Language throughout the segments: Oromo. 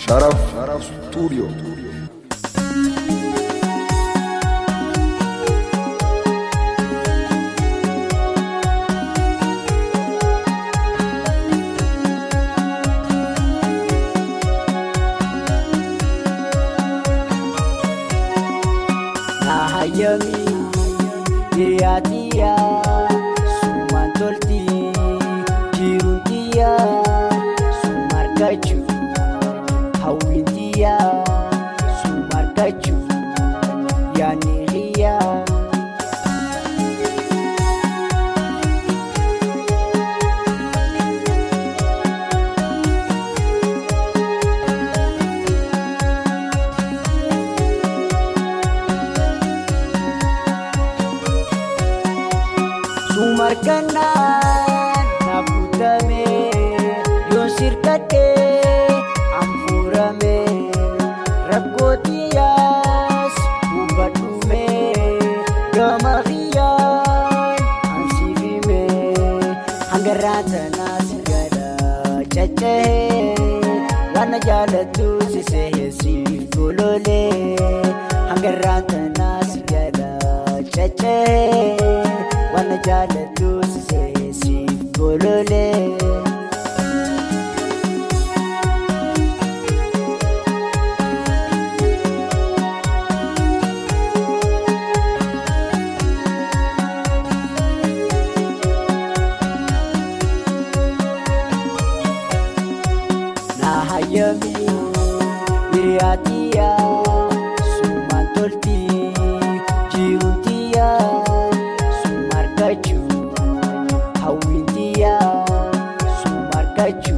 Sharaf Studio. Nahayami hiriyaatiya sumaan tolti jiruutiya sumargachu hawwintiya sumargachu yaaniriya. Sumarkanan nafutame yoon sirkadhe anfurame rakkootiyaas hubadhume gama kiyyaan ansifime hangarraan tanaas gada caccahe waan jaalattu sisee siif golole hangarraan tanaas gada caccahe waan jaalattu sisee siif golole. Nahayami hiriyaatiya sumaan tolti jiruutiya sumargachu hawwintiya sumargachu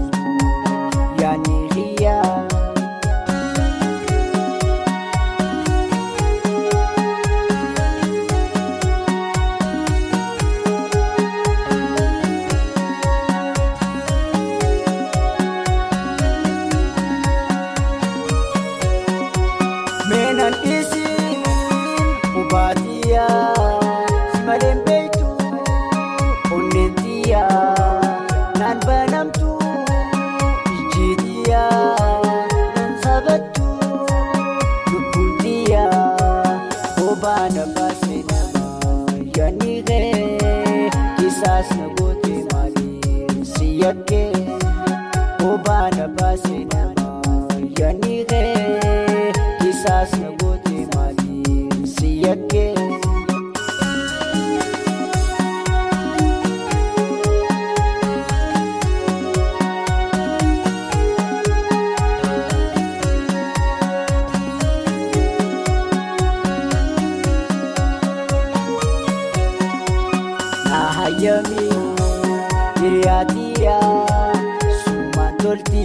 yaaniriya. Meenan isin hubaatiya simaleen beektu onneentiya naan banamtu ijjiitiya nan sabattu lubbuutiya obaana baase nama yaaniree isaas na goote maaliin si yakke obaana baase nama yaaniree isaas na goote maaliin si yakke. Nahayami hiriyaatiya sumaan tolti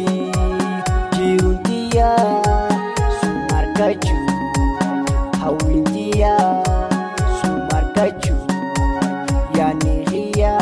jiruutiya sumargachu hawwintiya sumargachu yaaniriya.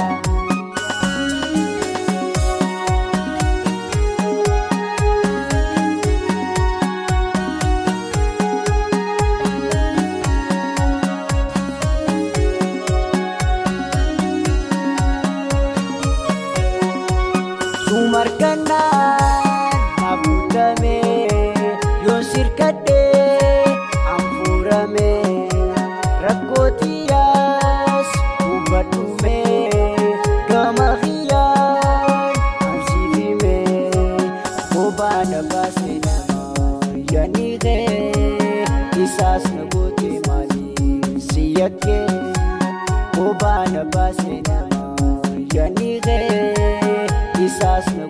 Sumarkanan nafutame yoon sirkadhe anfurame rakkootiyaas hubadhume gama kiyyaan ansifime obaana baase nama yaaniree isaas na goote maaliin si yakke obaana baase nama yaaniree isaas na